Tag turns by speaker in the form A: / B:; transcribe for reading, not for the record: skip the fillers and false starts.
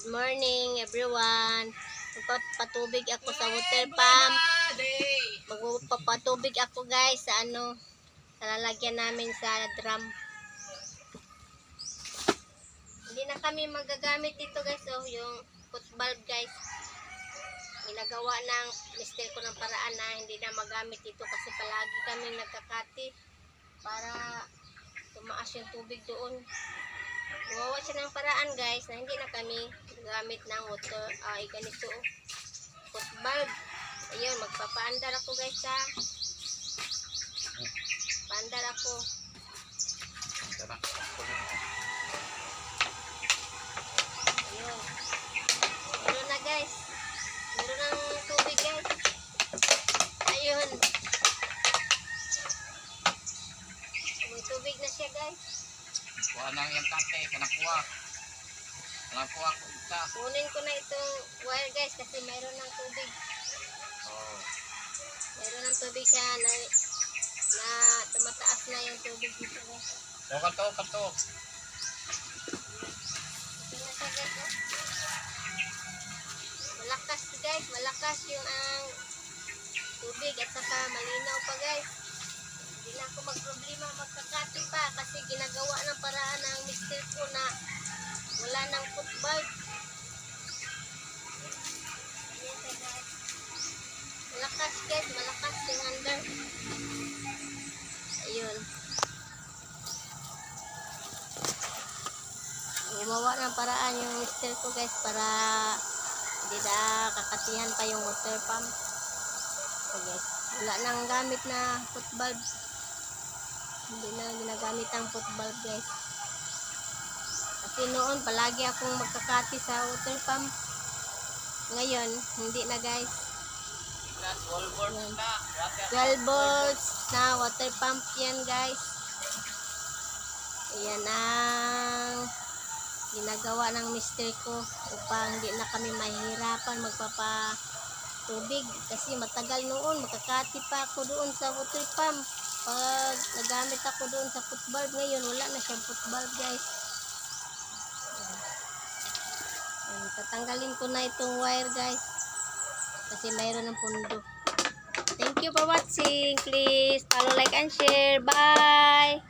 A: Good morning everyone. Magpapatubig ako sa water pump. Magpapatubig ako guys sa sa lalagyan namin sa drum. Hindi na kami magagamit dito guys. So yung foot valve guys. Ginagawa ng mister ko ng paraan na hindi na magamit dito kasi palagi kami nagkakati para tumaas yung tubig doon. Gumawa siya ng paraan guys na hindi na kami gamit ng water ganito foot valve. Ayun, magpapaandar ako guys ha. Paandar ako. Ayun. Meron na guys. Meron ng tubig guys. Ayun. May tubig na siya guys.
B: Kuha na yung kate, kanakuha. Kanakuha ko isa.
A: Kunin ko na itong wire guys kasi mayroon ng tubig.
B: Oh.
A: Mayroon ng tubig siya na tumataas na yung tubig dito guys.
B: So, kanto.
A: Okay na siya guys. Oh. Malakas guys, malakas yung tubig at saka malinaw pa guys. Hindi na ako magproblema magkakati pa kasi ginagawa ng paraan ng mister ko na wala ng foot valve. Ayan siya guys. Malakas guys, malakas yung under. Ayun. Gumawa ng paraan yung mister ko guys para hindi na kakatihan pa yung water pump. So guys, wala nang gamit na foot valve. Hindi na ginagamit ang foot valve guys. Kasi noon palagi akong magkakati sa water pump. Ngayon, hindi na guys.
B: 12 volts na.
A: 12 volts na water pump yan guys. Ayan ang ginagawa ng mister ko upang hindi na kami mahihirapan magpapatubig. Kasi matagal noon, makakati pa ako doon sa water pump. Pag nagamit ako doon sa foot valve, ngayon wala na siyang foot valve guys. Ayan, tatanggalin ko na itong wire guys kasi mayroon ng pundo. Thank you for watching. Please follow, like and share. Bye.